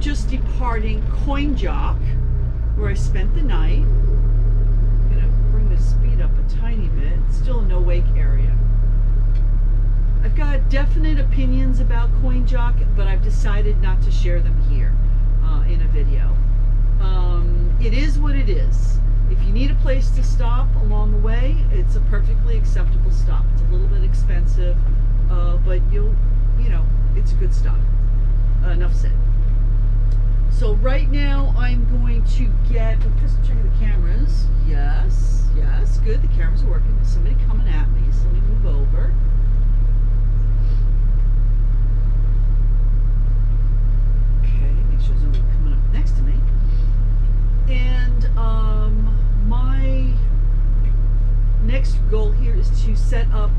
just departing Coinjock, where I spent the night. I'm gonna bring the speed up a tiny bit. It's still a no-wake area. I've got definite opinions about Coinjock, but I've decided not to share them here in a video. It is what it is. If you need a place to stop along the way, it's a perfectly acceptable stop. It's a little bit expensive, but you know, it's a good stop. Enough said. So right now I'm going to get, just checking the cameras. Yes, good. The cameras are working. There's somebody coming at me, so let me move over. Okay, make sure there's nobody coming up next to me. And my next goal here is to set up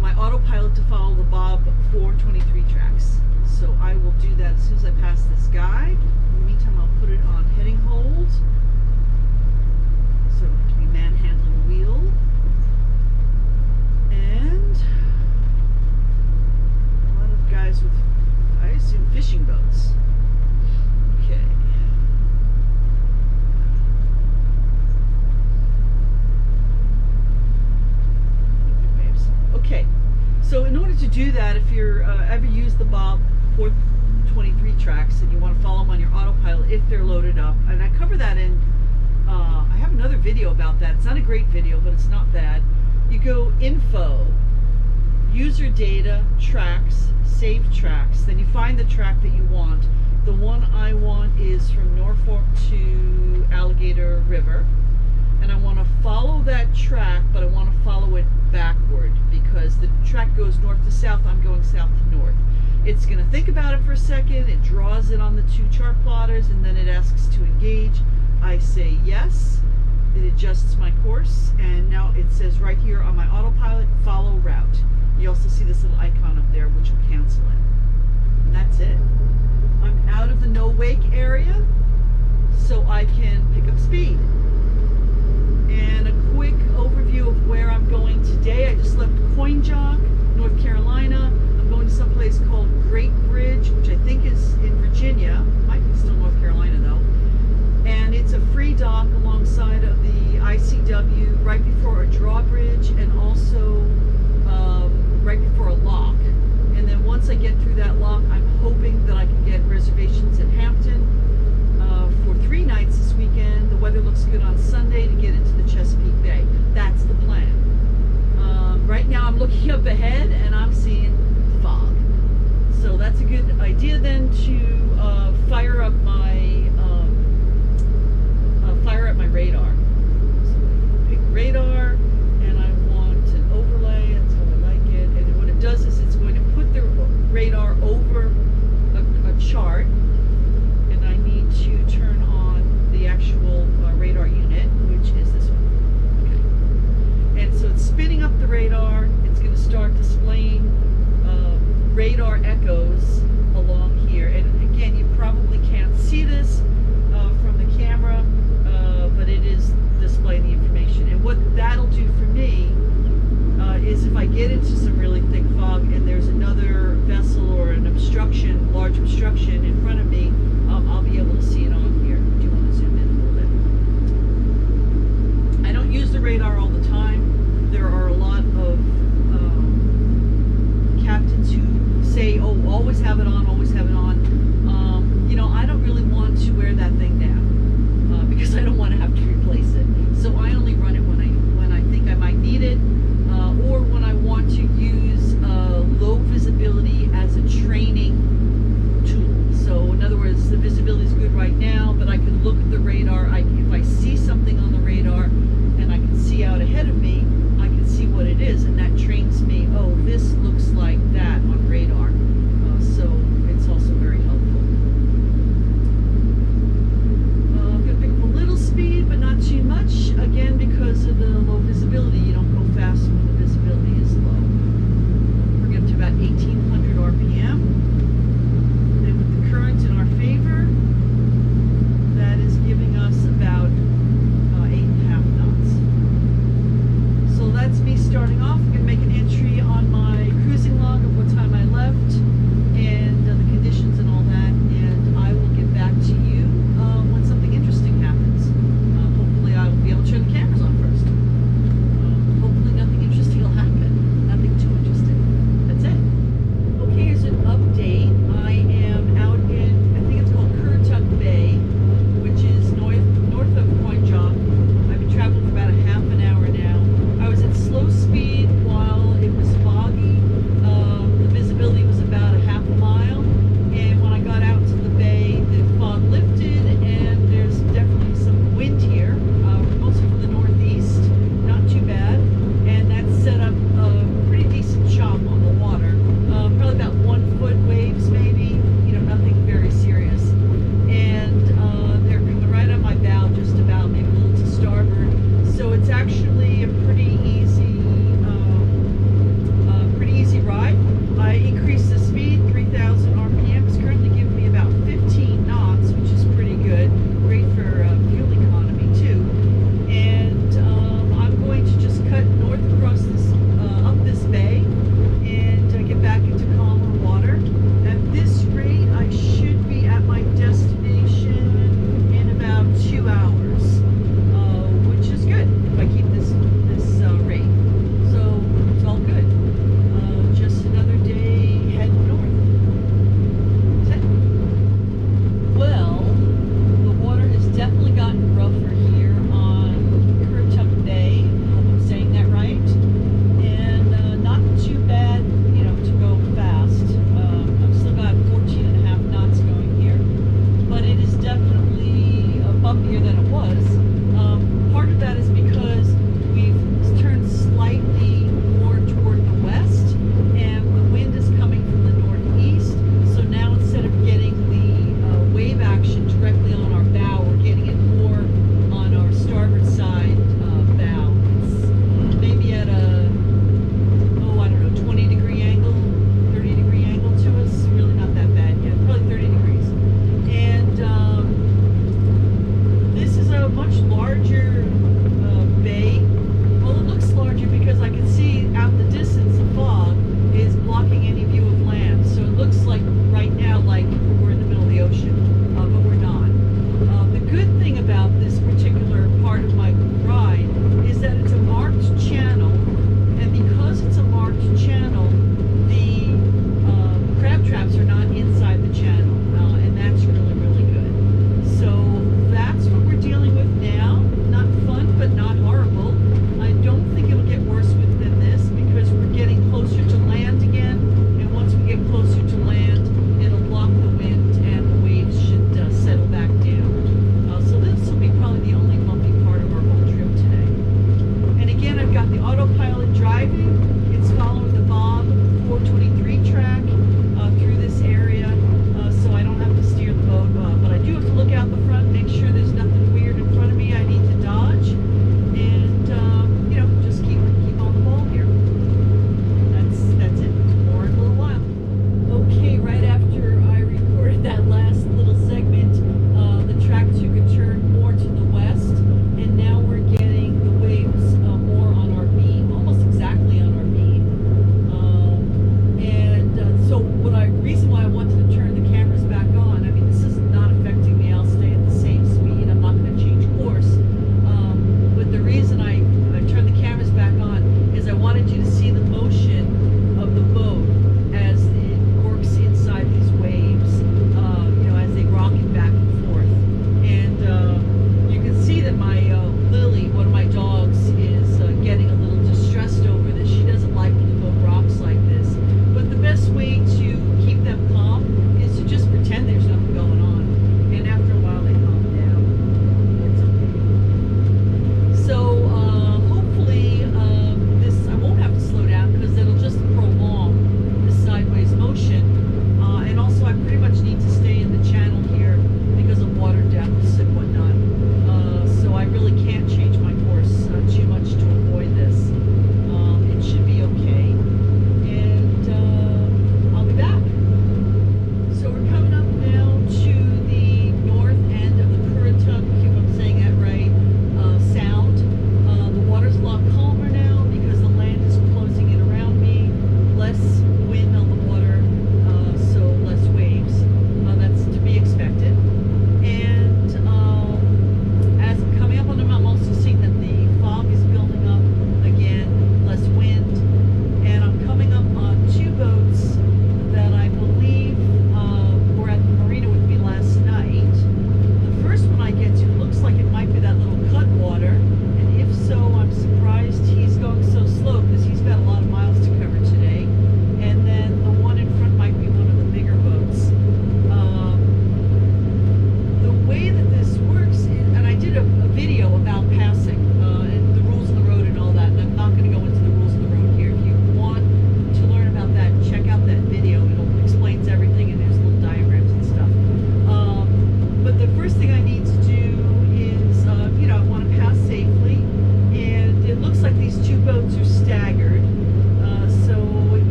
my autopilot to follow the Bob 423 tracks. So I will do that as soon as I pass this guy. In the meantime, I'll put it on heading hold. So I have to be manhandling the wheel. And a lot of guys with, I assume, fishing boats. Okay. Okay. So in order to do that, if you're ever used the Bob 423 tracks and you want to follow them on your autopilot if they're loaded up, and I cover that in, I have another video about that. It's not a great video, but it's not bad. You go info, user data, tracks, save tracks, then you find the track that you want. The one I want is from Norfolk to Alligator River, and I want to follow that track, but I want to follow it backward because the track goes north to south. I'm going south to north. It's going to think about it for a second. It draws it on the two chart plotters, and then it asks to engage. I say yes. It adjusts my course, and now it says right here on my autopilot, follow route. You also see this little icon up there, which will cancel it. And that's it. I'm out of the no wake area, so I can pick up speed. And a quick overview of where I'm going today. I just left Coinjock, North Carolina. I'm going to someplace called Great Bridge, which I think is in Virginia. Might be still North Carolina though. And it's a free dock alongside of the ICW, right before a drawbridge, and also right before a lock. And then once I get through that lock, I'm hoping that I can get reservations at Hampton for 3 nights this weekend. The weather looks good on Sunday to get into the Chesapeake Bay. That's the plan. Right now I'm looking up ahead and I'm seeing fog. So that's a good idea then to fire up my radar. So pick radar, and I want an overlay. That's how I like it. And what it does is it's going to put the radar over a chart, and I need to turn on the actual radar unit, which is this one.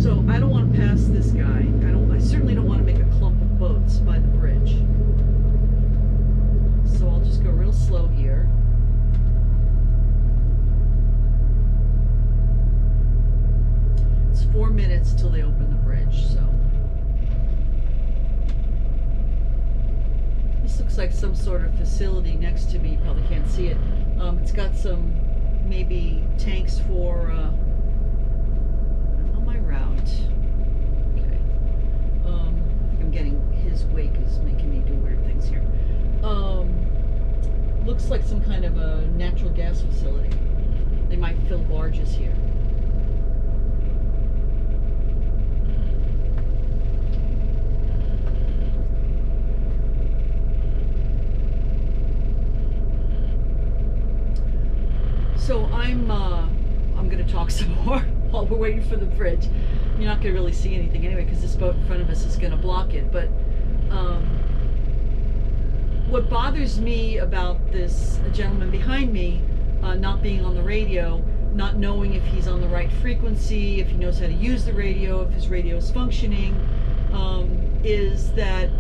So I don't want to pass this guy. I certainly don't want to make a clump of boats by the bridge. So I'll just go real slow here. It's 4 minutes till they open the bridge, so. This looks like some sort of facility next to me. You probably can't see it. It's got some maybe tanks for on my route. Okay. I think I'm getting his wake is making me do weird things here. Looks like some kind of a natural gas facility. They might fill barges here. So I'm going to talk some more while we're waiting for the bridge. You're not going to really see anything anyway because this boat in front of us is going to block it. But what bothers me about this gentleman behind me not being on the radio, not knowing if he's on the right frequency, if he knows how to use the radio, if his radio is functioning, is that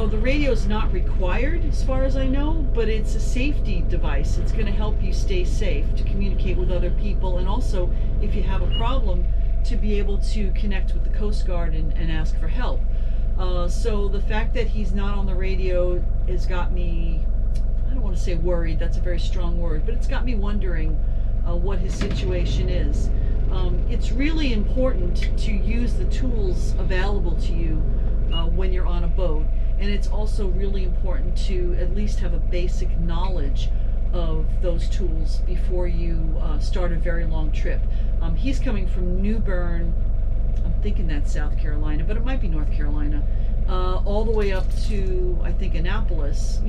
the radio is not required as far as I know, but it's a safety device. It's going to help you stay safe, to communicate with other people, and also if you have a problem to be able to connect with the Coast Guard and ask for help. So the fact that he's not on the radio has got me, I don't want to say worried, that's a very strong word, but it's got me wondering what his situation is. It's really important to use the tools available to you when you're on a boat. And it's also really important to at least have a basic knowledge of those tools before you start a very long trip. He's coming from New Bern, I'm thinking that's South Carolina, but it might be North Carolina, all the way up to, I think, Annapolis.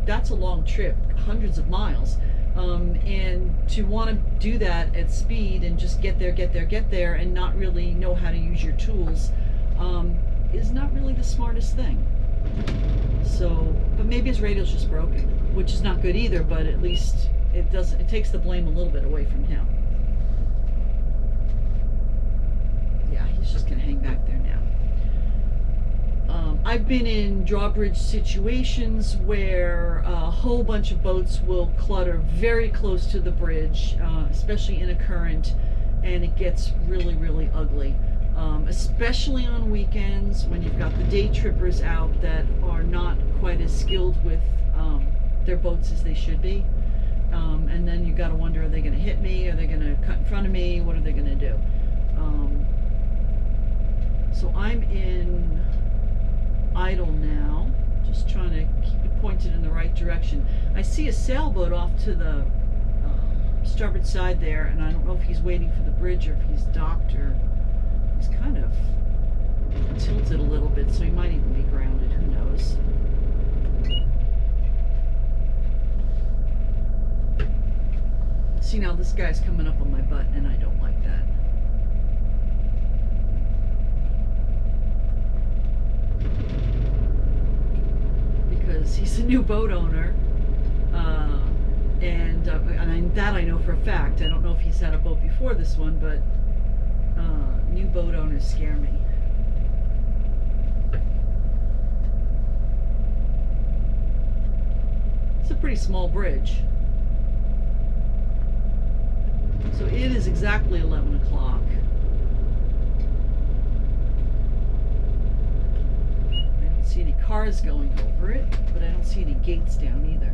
That's a long trip, hundreds of miles. And to want to do that at speed and just get there, and not really know how to use your tools is not really the smartest thing. So, but maybe his radio's just broken, which is not good either, but at least it takes the blame a little bit away from him. Yeah, he's just gonna hang back there now. I've been in drawbridge situations where a whole bunch of boats will clutter very close to the bridge, especially in a current, and it gets really, really ugly. Especially on weekends when you've got the day trippers out that are not quite as skilled with their boats as they should be. And then you got to wonder, are they going to hit me? Are they going to cut in front of me? What are they going to do? So I'm in idle now, just trying to keep it pointed in the right direction. I see a sailboat off to the starboard side there, and I don't know if he's waiting for the bridge or if he's docked, or he's kind of tilted a little bit, so he might even be grounded. Who knows? See, now this guy's coming up on my butt, and I don't like that. Because he's a new boat owner, and that I know for a fact. I don't know if he's had a boat before this one, but new boat owners scare me. It's a pretty small bridge. So it is exactly 11 o'clock. I don't see any cars going over it, but I don't see any gates down either.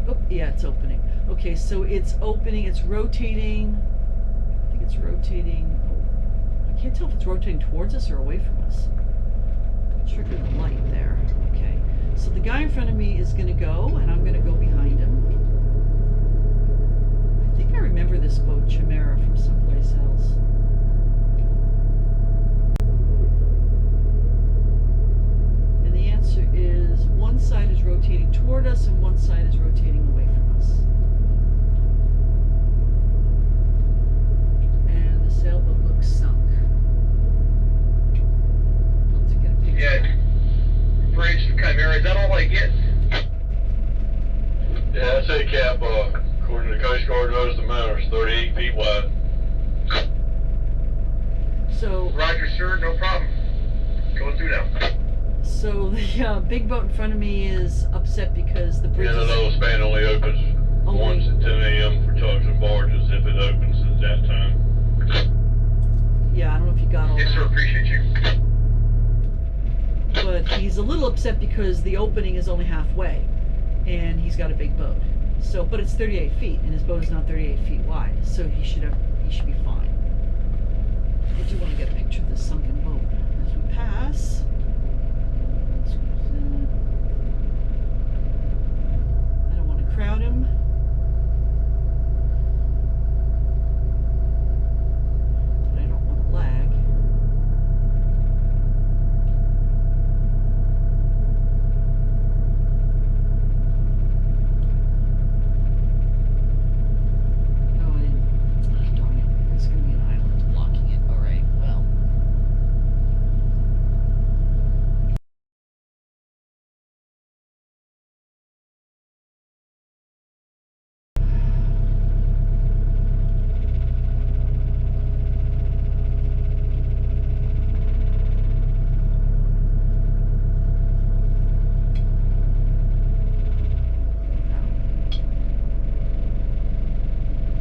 Oh, yeah, it's opening. Okay, so it's opening, it's rotating. I think it's rotating. Oh, I can't tell if it's rotating towards us or away from us. Trigger the light there. Okay, so the guy in front of me is going to go, and I'm going to go behind him. I think I remember this boat, Chimera, from someplace else. And the answer is one side is rotating toward us and one side is rotating away from us. And the sailboat looks sunk. I'll have to get a picture. Yeah, bridge Chimera, is that all I get? Yeah, that's a cap. According to the Coast Guard, knows the motor is 38 feet wide. So Roger, sir. No problem. Going through now. So the big boat in front of me is upset because the bridge Yeah, the is lower span only opens once at 10 a.m. for tugs and barges if it opens at that time. Yeah, I don't know if you got all Yes, that. sir. Appreciate you. But he's a little upset because the opening is only halfway, and he's got a big boat. So, but it's 38 feet, and his boat is not 38 feet wide, so he should be fine. I do want to get a picture of this sunken boat as we pass. I don't want to crowd him. But I don't want to lag. Darn it. There's going to be an island blocking it. All right, well.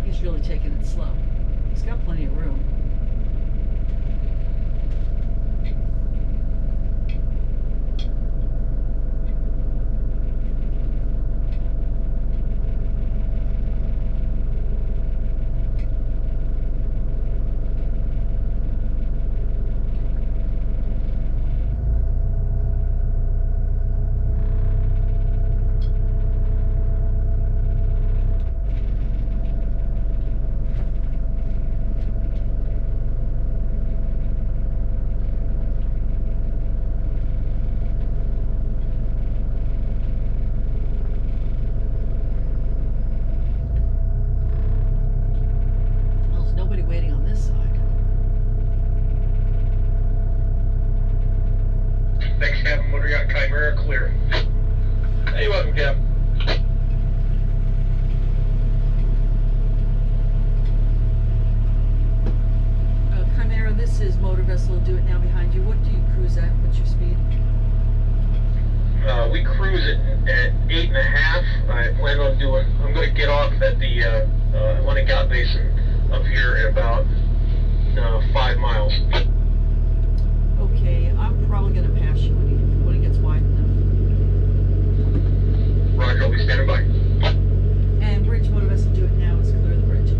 He's really taking it slow. He's got plenty of room. Well, there's nobody waiting on this side. Thanks, Captain. What do we got? Chimera clear. Hey, you're welcome, Cap. Chimera, this is motor vessel. Do it now behind you. What do you cruise at? What's your speed? We cruise at 8.5. I plan on doing. I'm going to get off at the Atlantic Out Basin up here at about 5 miles. Okay, I'm probably going to pass you when he gets wide enough. Roger, I'll be standing by. And bridge motor vessel. Do it now. It's clear the bridge.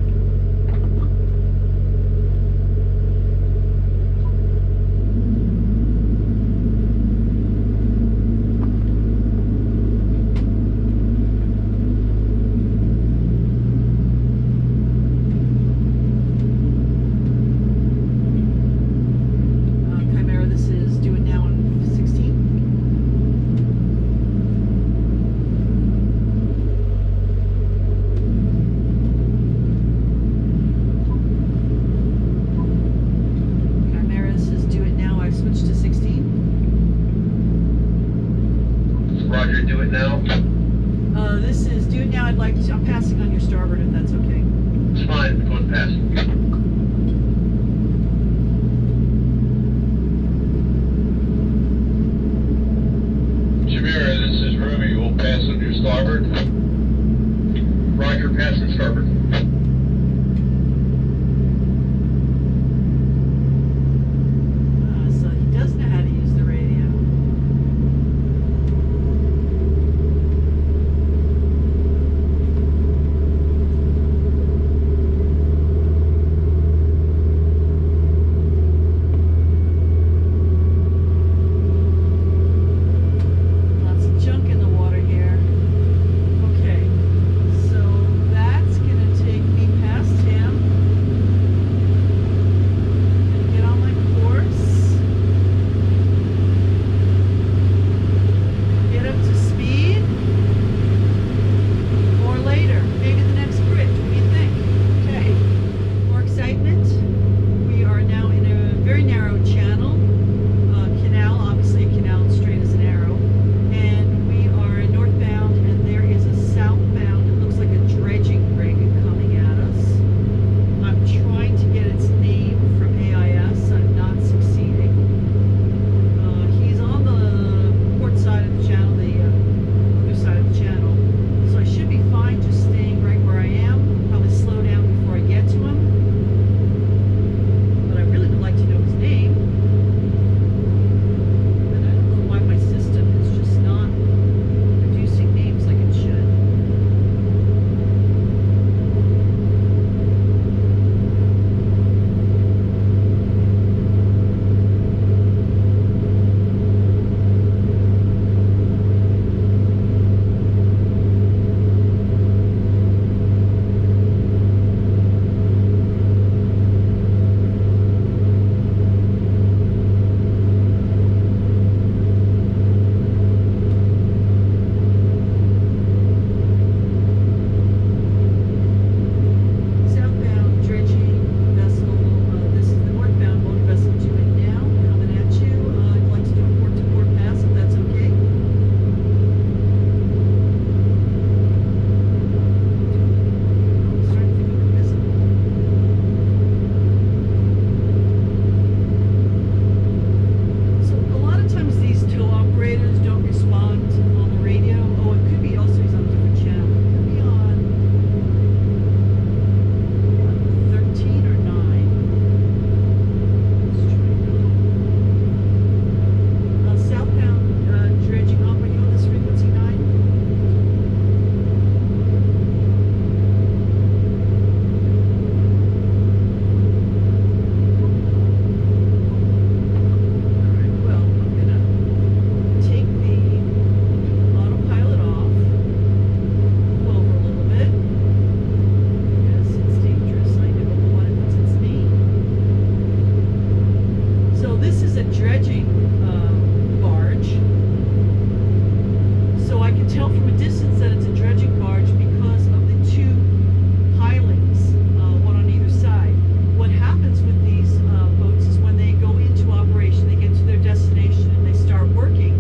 dredging barge. So I can tell from a distance that it's a dredging barge because of the two pilings, one on either side. What happens with these boats is when they go into operation, they get to their destination and they start working,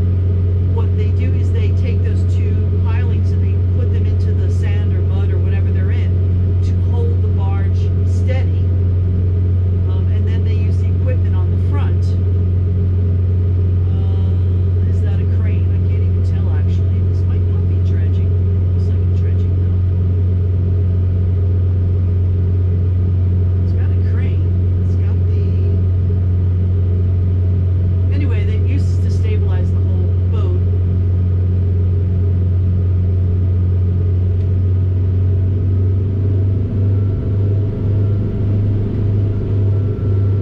what they do is they take those two pilings and they put them into the sand or mud or whatever they're in to hold the barge steady. And then they use the equipment on the front. Is that a crane? I can't even tell actually. This might not be dredging. Looks like it's dredging though. It's got a crane. It's got the... Anyway, they use to stabilize the whole boat.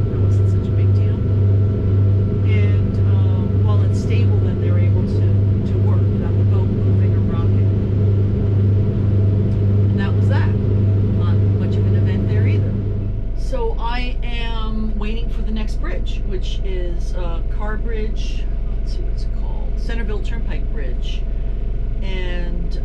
That wasn't such a big deal. And while it's stable, then they're able to work without the boat moving or rocking. And that was that. Not much of an event there either. So I am waiting for the next bridge, which is Car Bridge. Let's see what's it called. Centerville Turnpike Bridge. And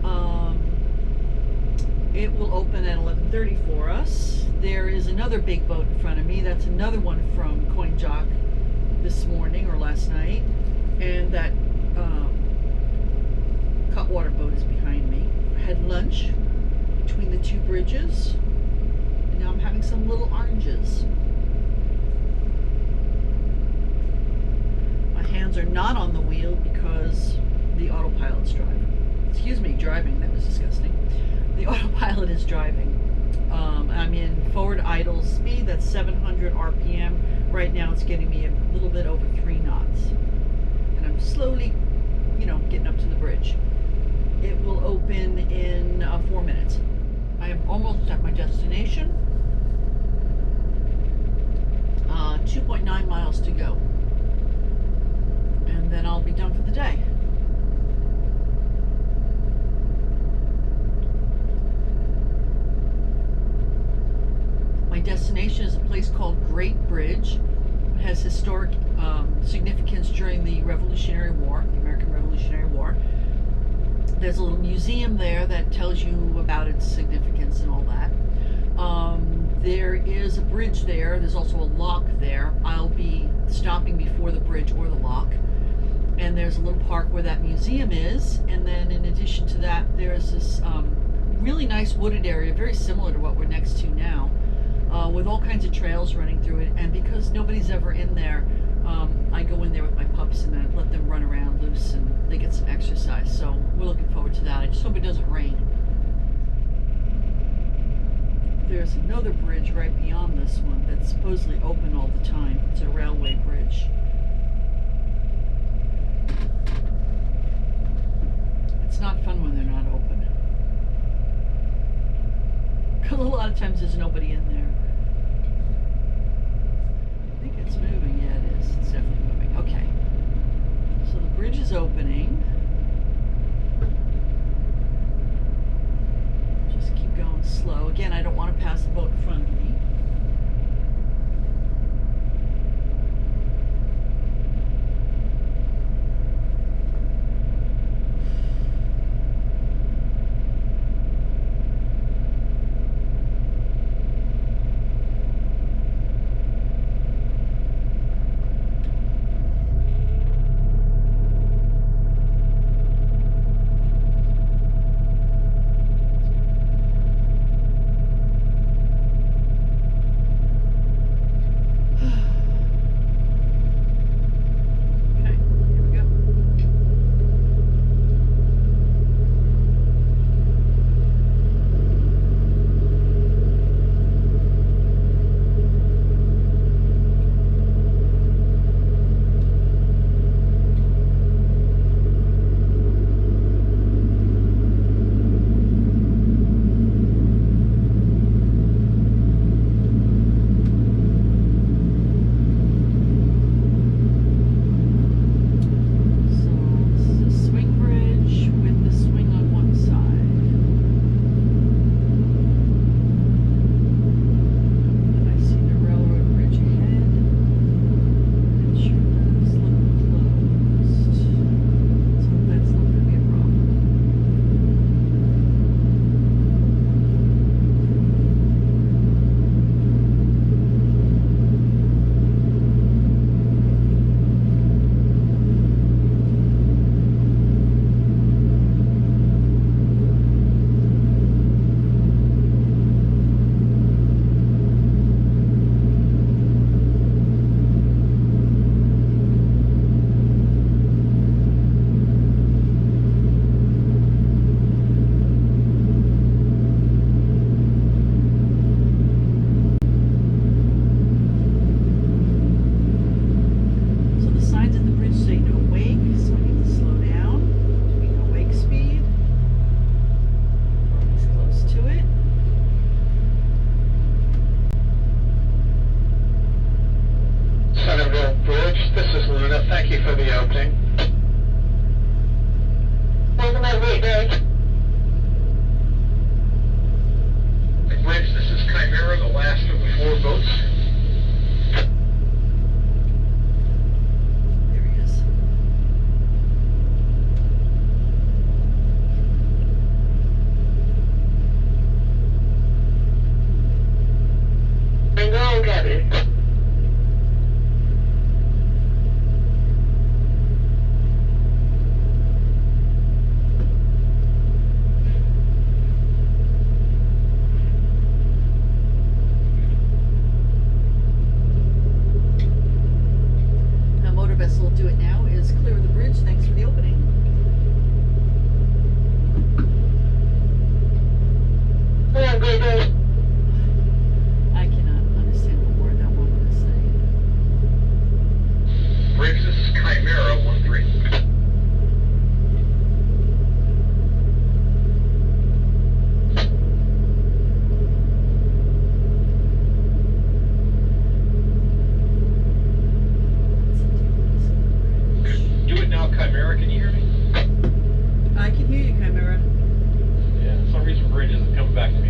it will open at 11:30 for us. There is another big boat in front of me. That's another one from Coinjock this morning or last night. And that cutwater boat is behind me. I had lunch between the two bridges. And now I'm having some little oranges. My hands are not on the wheel because the autopilot's driving. Excuse me, driving. That was disgusting. The autopilot is driving. I'm in forward idle speed. That's 700 RPM. Right now it's getting me a little bit over 3 knots. And I'm slowly, getting up to the bridge. It will open in 4 minutes. I am almost at my destination. 2.9 miles to go. And then I'll be done for the day. My destination is a place called Great Bridge. It has historic significance during the Revolutionary War, the American Revolutionary War. There's a little museum there that tells you about its significance and all that. There is a bridge there. There's also a lock there. I'll be stopping before the bridge or the lock. And there's a little park where that museum is. And then in addition to that, there's this really nice wooded area, very similar to what we're next to now, with all kinds of trails running through it. And because nobody's ever in there, I go in there with my pups and I let them run around loose and they get some exercise. So we're looking forward to that. I just hope it doesn't rain. There's another bridge right beyond this one that's supposedly open all the time. It's a railway bridge. It's not fun when they're not open. Because a lot of times there's nobody in there. I think it's moving. Yeah, it is. It's definitely moving. Okay. So the bridge is opening. Just keep going slow. Again, I don't want to pass the boat in front of me. Luna. Thank you for the opening. Welcome, have a great day. Bridge, this is Chimera, the last of the 4 boats. There he is. Bring on, Captain. A motor vessel will do it now is clear of the bridge. Thanks for the opening. Have a great day. I cannot understand the word that woman is saying. Bridge, this is Chimera 1-3. Do it now, Chimera. Can you hear me? I can hear you, Chimera. Yeah, for some reason Bridge isn't coming back to me.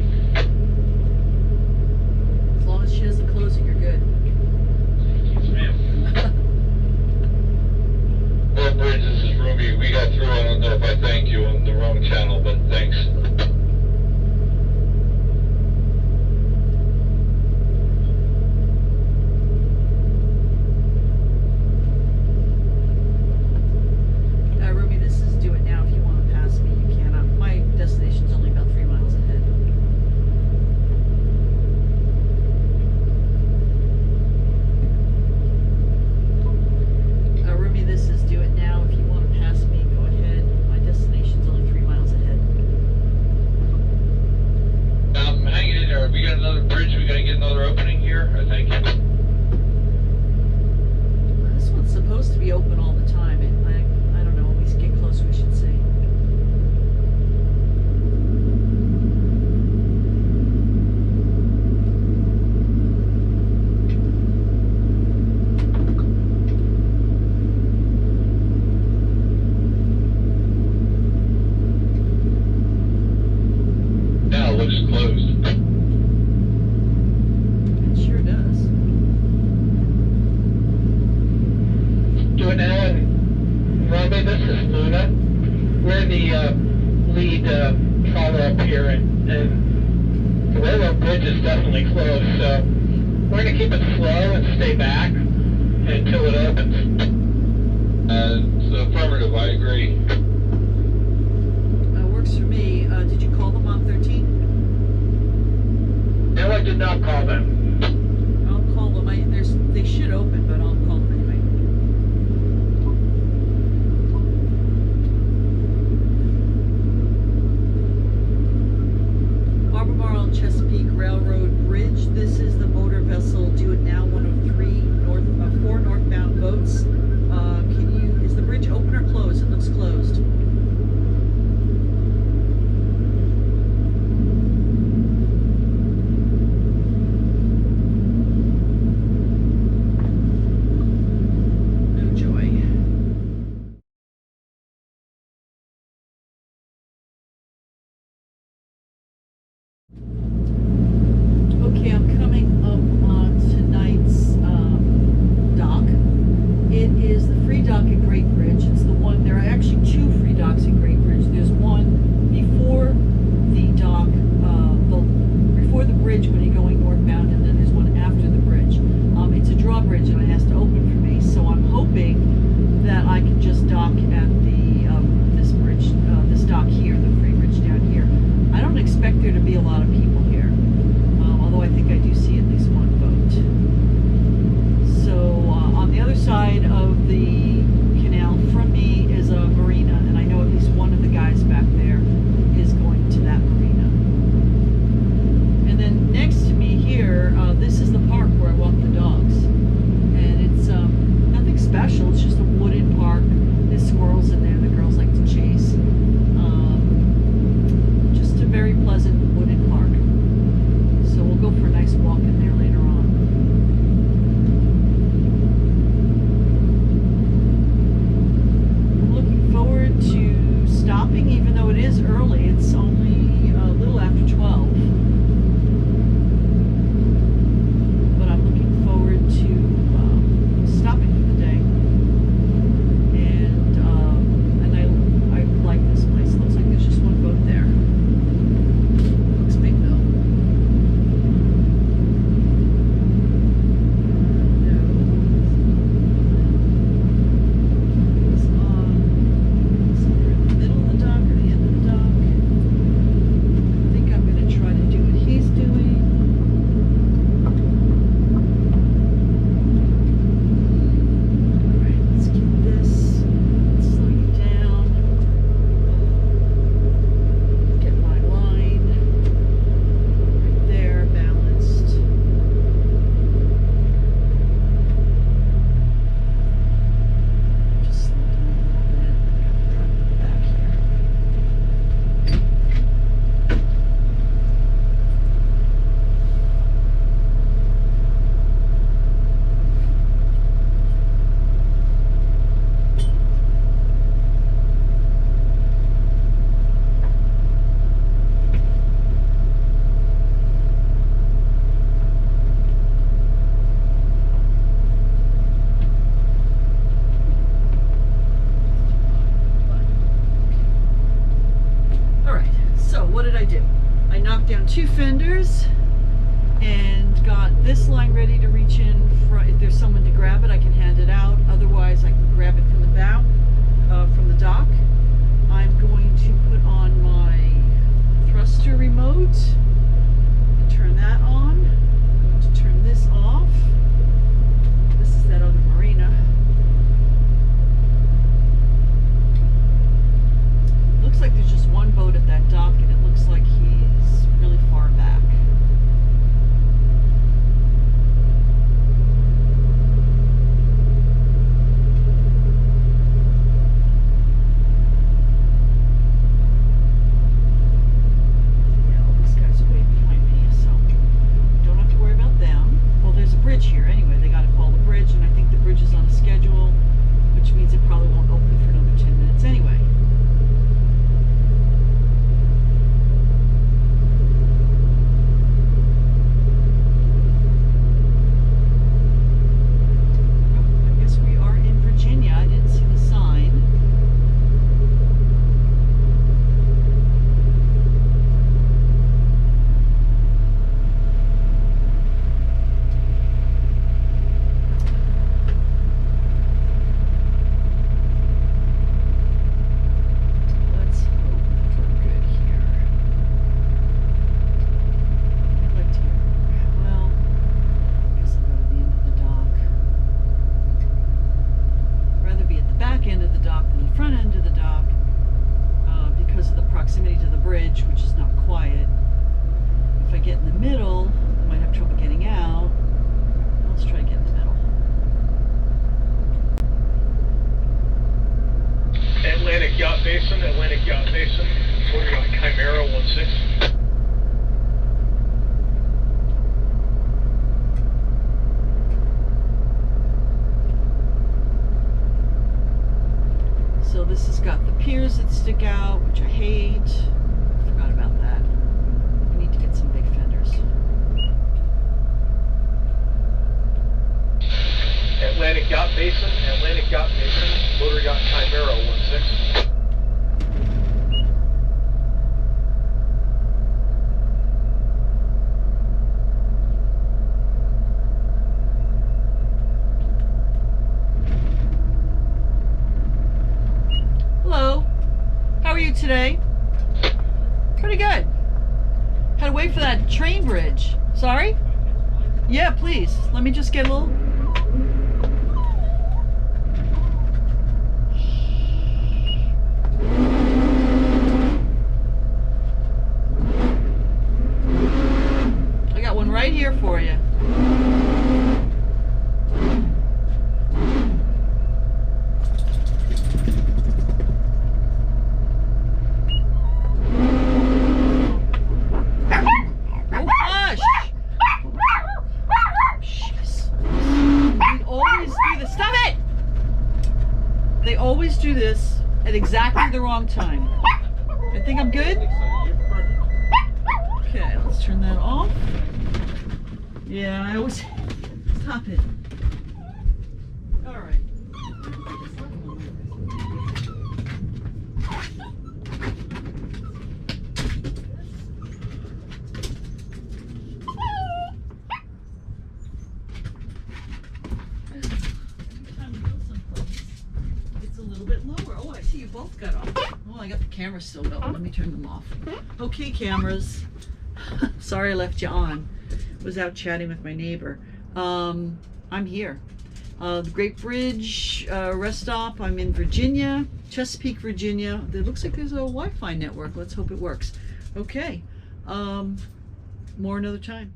As long as she doesn't close it, you're good. Yes, ma'am. Well, Bridge, this is Ruby. We got through. I don't know if I thanked you on the wrong channel, but thanks. Ruby, this is do it now. If you want to pass me, you can. My destination's only about 3 miles ahead. Ruby, this is do it now. If you want to pass me, go ahead. My destination's only 3 miles ahead. I'm hanging in there. We got another bridge. We got to get another opening here, I think. This one's supposed to be open all the time. I don't know. When we get closer, we should see. Now it looks closed. It sure does. Do it now, and Robbie, this is Luna. We're the lead trawler up here, and the railroad bridge is definitely closed, so we're going to keep it slow and stay back until it opens. It's affirmative. I agree. Works for me. Did you call them on 13? No, I did not call them. I'll call them. They should open, but I'll call them anyway. Albemarle Chesapeake Railroad Bridge. This is the motor vessel. Do it now 103. 2 fenders and got this line ready to reach in. If there's someone to grab it, I can hand it out. Otherwise, I can grab it from the bow, from the dock. I'm going to put on my thruster remote and turn that on. I'm going to turn this off. This is that other marina. Looks like there's just one boat at that dock, and it looks like he's really far back. Yeah, all these guys are way behind me, so don't have to worry about them. Well, there's a bridge here anyway. They got to call the bridge, and I think the bridge is on a schedule, which means it probably won't open for another 10 minutes anyway. Which is not quiet. If I get in the middle, I might have trouble getting out. Let's try to get in the middle. Atlantic Yacht Basin, quarter yacht Chimera 16. So this has got the piers that stick out, which I hate. Forgot about that. We need to get some big fenders. Atlantic Yacht Basin, motor yacht Chimera 16. Hello. How are you today? Pretty good. Had to wait for that train bridge. Sorry? Yeah, please. Let me just get a little... I got one right here for you. They always do this at exactly the wrong time. I think I'm good? Okay, let's turn that off. Yeah, I always... Stop it. Alright. Both got off. Oh, I got the cameras still going. Let me turn them off. Okay, cameras. Sorry I left you on. Was out chatting with my neighbor. I'm here. The Great Bridge rest stop. I'm in Virginia, Chesapeake, Virginia. It looks like there's a Wi-Fi network. Let's hope it works. Okay. More another time.